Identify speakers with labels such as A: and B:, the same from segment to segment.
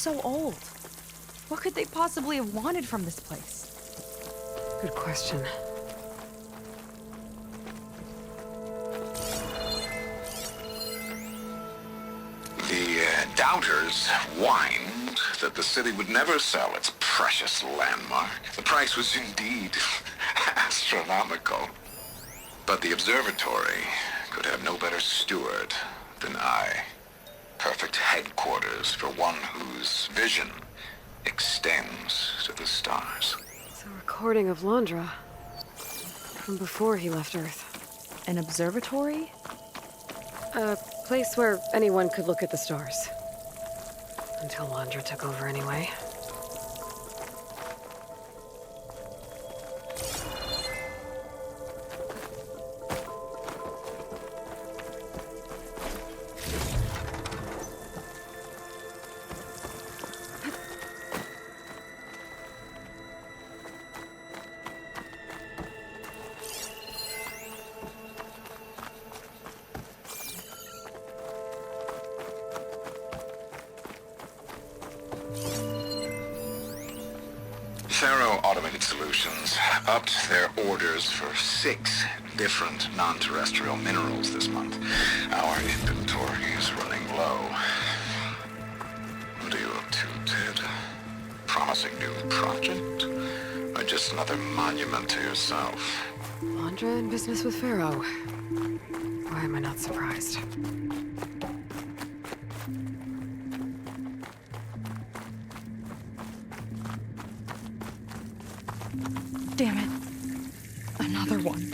A: so old? What could they possibly have wanted from this place?
B: Good question.
C: The doubters whined that the city would never sell its precious landmark. The price was indeed astronomical. But the observatory could have no better steward than I. Perfect headquarters for one whose vision extends to the stars.
B: It's a recording of Londra from before he left Earth.
A: An observatory?
B: A place where anyone could look at the stars. Until Londra took over anyway.
C: Automated Solutions upped their orders for 6 different non-terrestrial minerals this month. Our inventory is running low. What are you up to, Ted? Promising new project? Or just another monument to yourself?
B: Londra in business with Pharaoh. Why am I not surprised?
A: Damn it. Another one.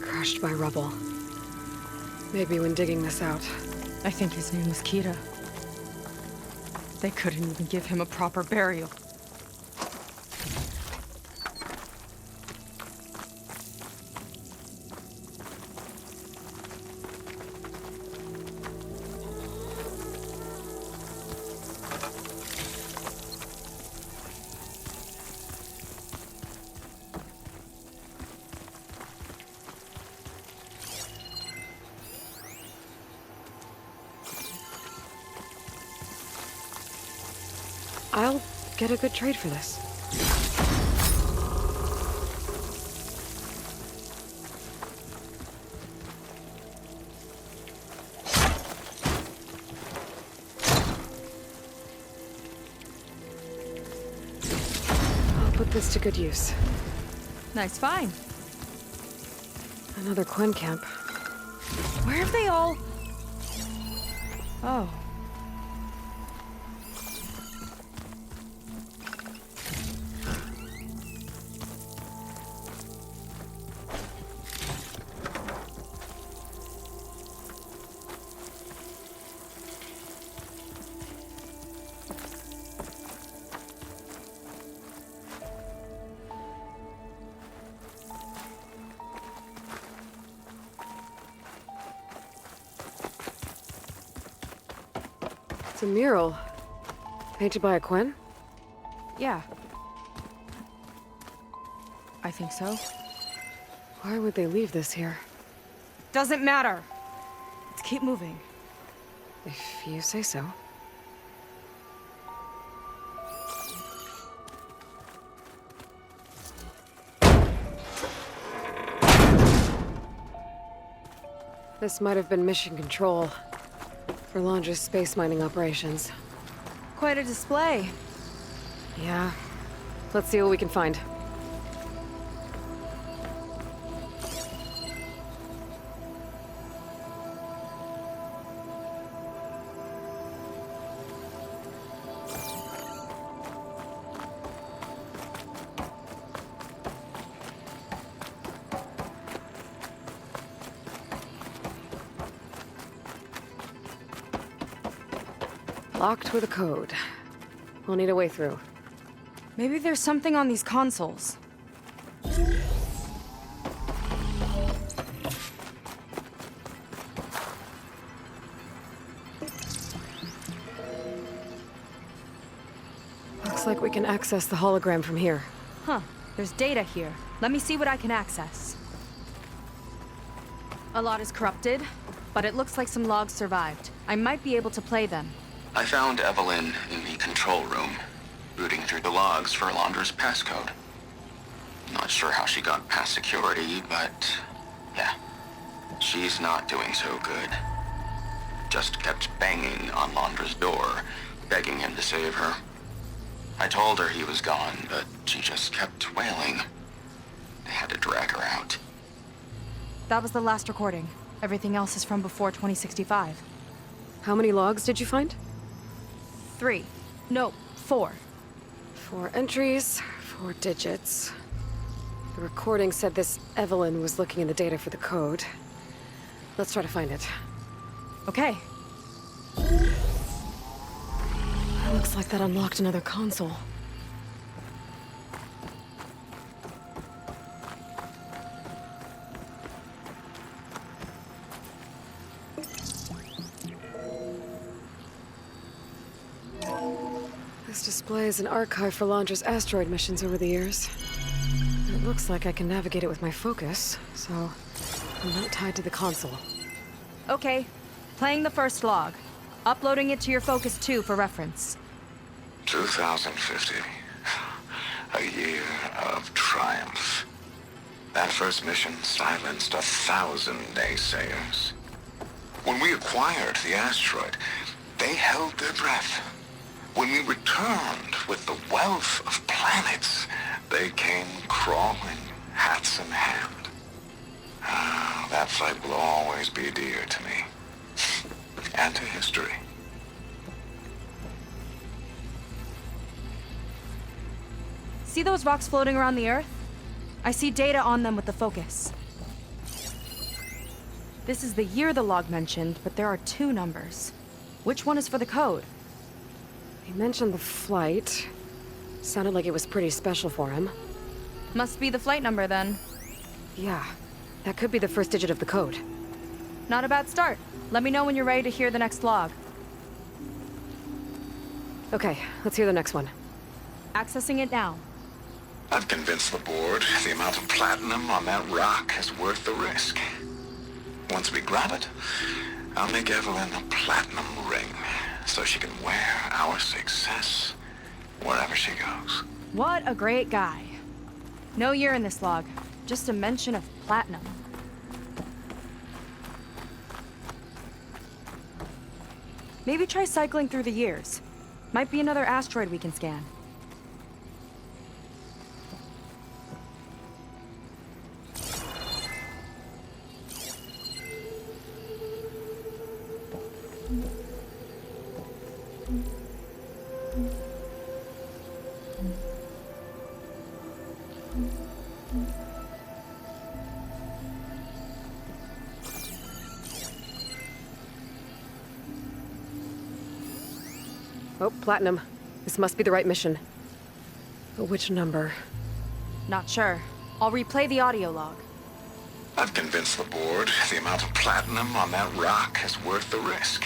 B: Crushed by rubble. Maybe when digging this out.
A: I think his name was Kira. They couldn't even give him a proper burial.
B: I'll get a good trade for this. I'll put this to good use.
A: Nice find.
B: Another Quen camp.
A: Where have they all... Oh.
B: It's a mural. Painted by a Quen?
A: Yeah. I think so.
B: Why would they leave this here?
A: Doesn't matter. Let's keep moving.
B: If you say so. This might have been mission control for Londra's space mining operations.
A: Quite a display.
B: Yeah. Let's see what we can find. Locked with a code. We'll need a way through.
A: Maybe there's something on these consoles.
B: Looks like we can access the hologram from here.
A: Huh. There's data here. Let me see what I can access. A lot is corrupted. but it looks like some logs survived. I might be able to play them.
D: I found Evelyn in the control room, rooting through the logs for Alondra's passcode. Not sure how she got past security, but yeah, she's not doing so good. Just kept banging on Alondra's door, begging him to save her. I told her he was gone, but she just kept wailing. I had to drag her out.
A: That was the last recording. Everything else is from before 2065.
B: How many logs did you find?
A: 3. No, 4.
B: 4 entries, 4 digits. The recording said this Evelyn was looking in the data for the code. Let's try to find it.
A: Okay.
B: Looks like that unlocked another console. This displays an archive for Alondra's asteroid missions over the years. It looks like I can navigate it with my focus, so I'm not tied to the console.
A: Okay. Playing the first log. Uploading it to your Focus 2 for reference.
C: 2050. A year of triumph. That first mission silenced 1,000 naysayers. When we acquired the asteroid, they held their breath. When we returned with the wealth of planets, they came crawling, hats in hand. That flight will always be dear to me. And to history.
A: See those rocks floating around the Earth? I see data on them with the focus. This is the year the log mentioned, but there are 2 numbers. Which one is for the code?
B: He mentioned the flight. Sounded like it was pretty special for him.
A: Must be the flight number then.
B: Yeah, that could be the first digit of the code.
A: Not a bad start. Let me know when you're ready to hear the next log.
B: Okay, let's hear the next one.
A: Accessing it now.
C: I've convinced the board the amount of platinum on that rock is worth the risk. Once we grab it, I'll make Evelyn a platinum ring so she can wear our success wherever she goes.
A: What a great guy. No year in this log, just a mention of platinum. Maybe try cycling through the years. Might be another asteroid we can scan.
B: Oh, platinum. This must be the right mission. But which number?
A: Not sure. I'll replay the audio log.
C: I've convinced the board the amount of platinum on that rock is worth the risk.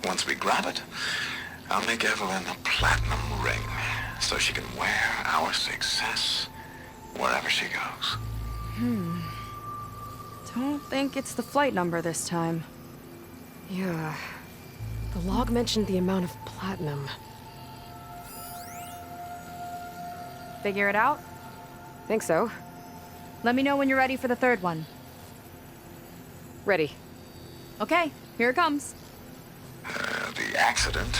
C: Once we grab it, I'll make Evelyn a platinum ring so she can wear our success wherever she goes.
A: Don't think it's the flight number this time.
B: Yeah. The log mentioned the amount of platinum.
A: Figure it out?
B: Think so.
A: Let me know when you're ready for the third one.
B: Ready.
A: Okay, here it comes.
C: The accident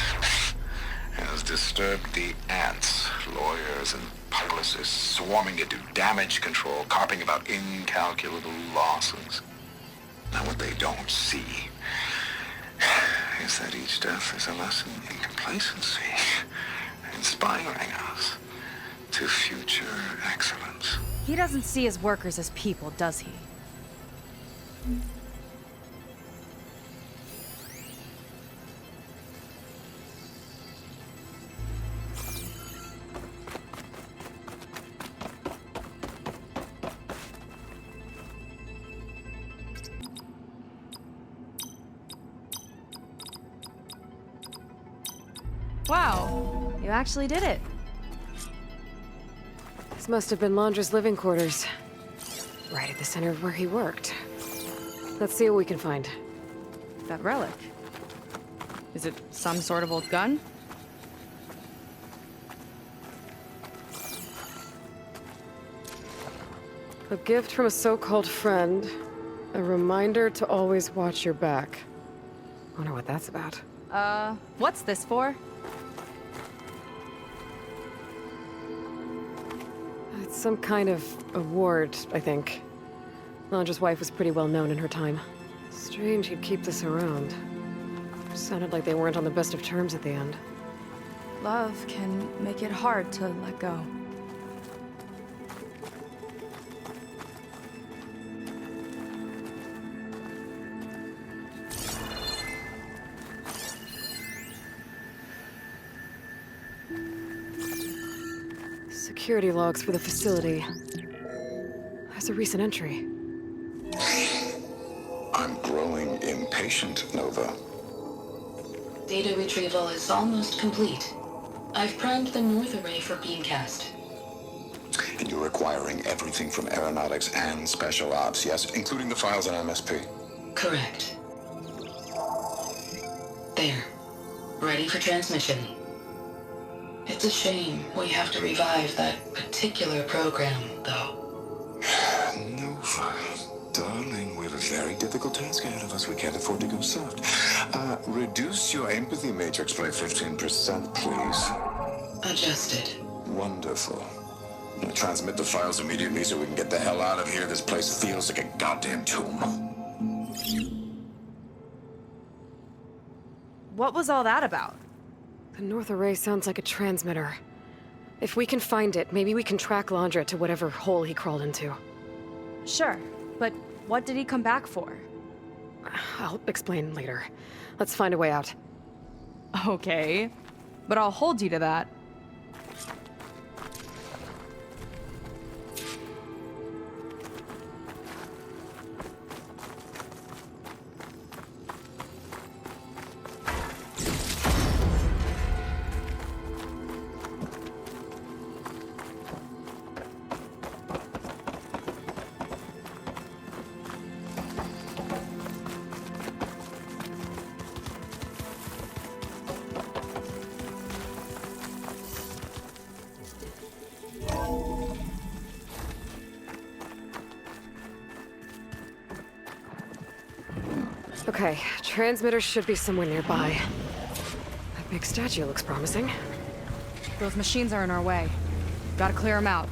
C: has disturbed the ants, lawyers, and publicists swarming to do damage control, carping about incalculable losses. Now what they don't see is that each death is a lesson in complacency, inspiring us to future excellence.
A: He doesn't see his workers as people, does he? Wow, you actually did it.
B: This must have been Alondra's living quarters. Right at the center of where he worked. Let's see what we can find.
A: That relic. Is it some sort of old gun?
B: A gift from a so-called friend. A reminder to always watch your back. Wonder what that's about.
A: What's this for?
B: It's some kind of award, I think. Londra's wife was pretty well known in her time. Strange he'd keep this around. Sounded like they weren't on the best of terms at the end.
A: Love can make it hard to let go.
B: Security logs for the facility. There's a recent entry.
C: I'm growing impatient, Nova.
E: Data retrieval is almost complete. I've primed the north array for beamcast.
C: And you're acquiring everything from aeronautics and special ops, yes? Including the files on MSP.
E: Correct. There. Ready for transmission. It's a shame we have to revive that particular program, though.
C: Nova, darling, we have a very difficult task ahead of us. We can't afford to go soft. Reduce your empathy matrix by 15%, please.
E: Adjusted.
C: Wonderful. Now transmit the files immediately so we can get the hell out of here. This place feels like a goddamn tomb.
A: What was all that about?
B: The north array sounds like a transmitter. If we can find it, maybe we can track Landra to whatever hole he crawled into.
A: Sure, but what did he come back for?
B: I'll explain later. Let's find a way out.
A: Okay, but I'll hold you to that.
B: Okay, transmitter should be somewhere nearby. That big statue looks promising.
A: Those machines are in our way. Gotta clear them out.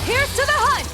A: Here's to the hunt!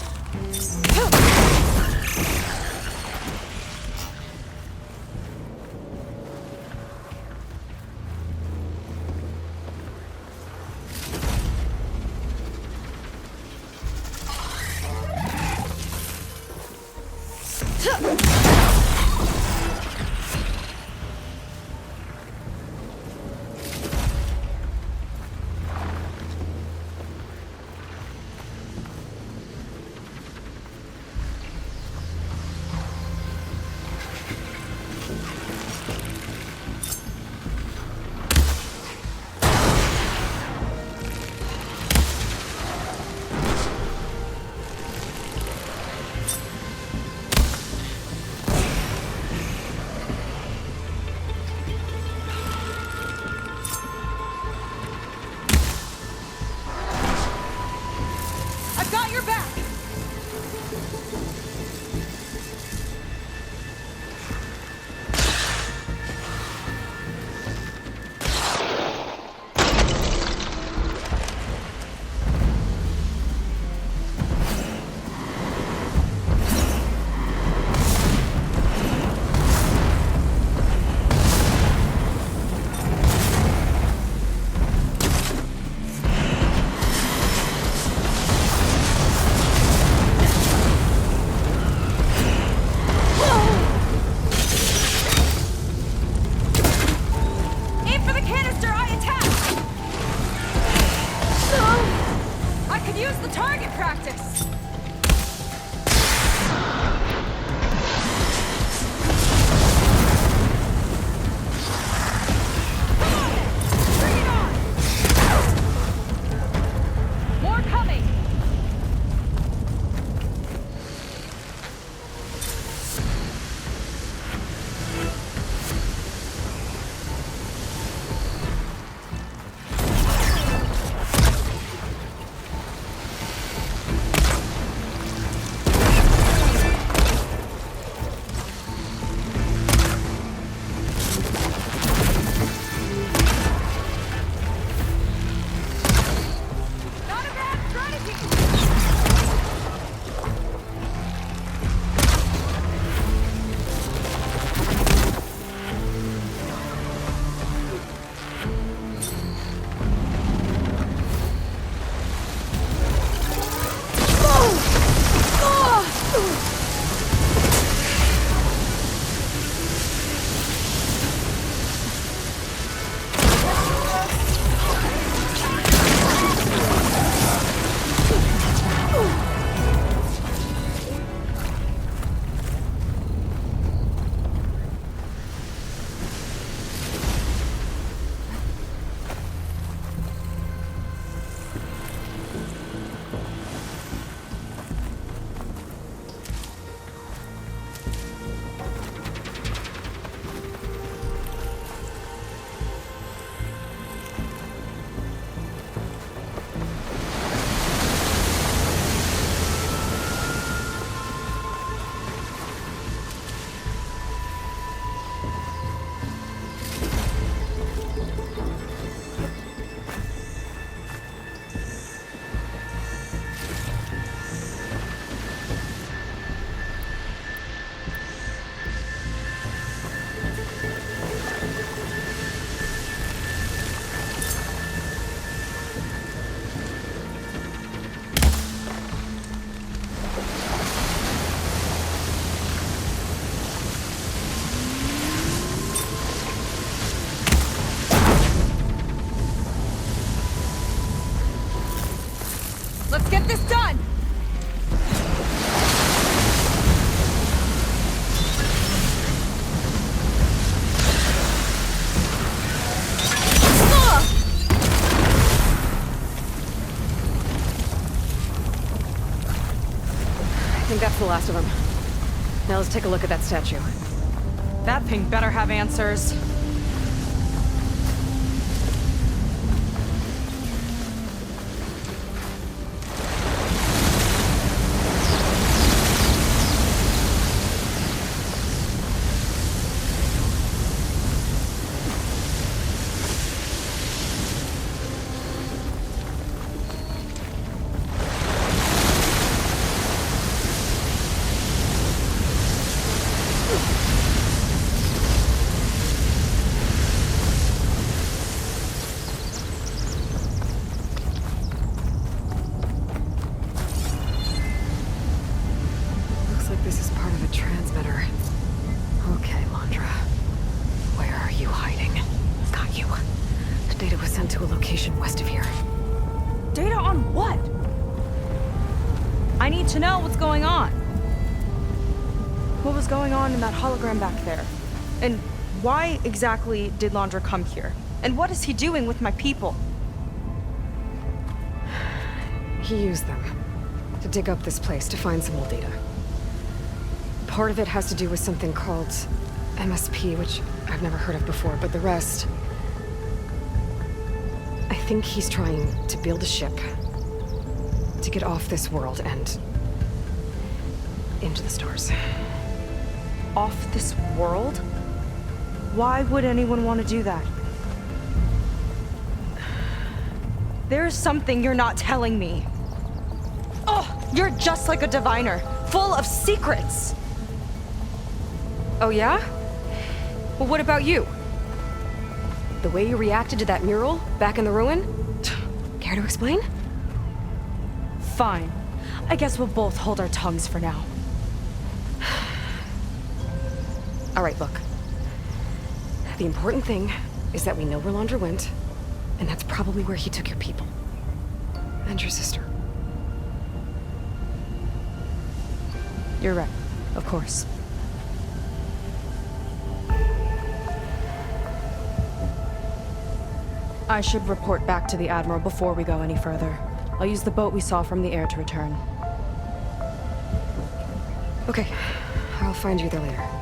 A: I've got your back! Aim for the canister! I attack! I could use the target practice!
B: think that's the last of them. Now let's take a look at that statue.
A: That thing better have answers.
B: This is part of a transmitter. Okay, Landra. Where are you hiding? Got you. The data was sent to a location west of here.
A: Data on what? I need to know what's going on. What was going on in that hologram back there? And why exactly did Landra come here? And what is he doing with my people?
B: He used them to dig up this place to find some old data. Part of it has to do with something called MSP, which I've never heard of before, but the rest... I think he's trying to build a ship to get off this world and into the stars.
A: Off this world? Why would anyone want to do that? There's something you're not telling me. Oh, you're just like a diviner, full of secrets.
B: Oh yeah? Well, what about you? The way you reacted to that mural back in the ruin? Care to explain?
A: Fine. I guess we'll both hold our tongues for now.
B: All right, look. The important thing is that we know where Landra went, and that's probably where he took your people. And your sister.
A: You're right. Of course. I should report back to the Admiral before we go any further. I'll use the boat we saw from the air to return.
B: Okay. I'll find you there later.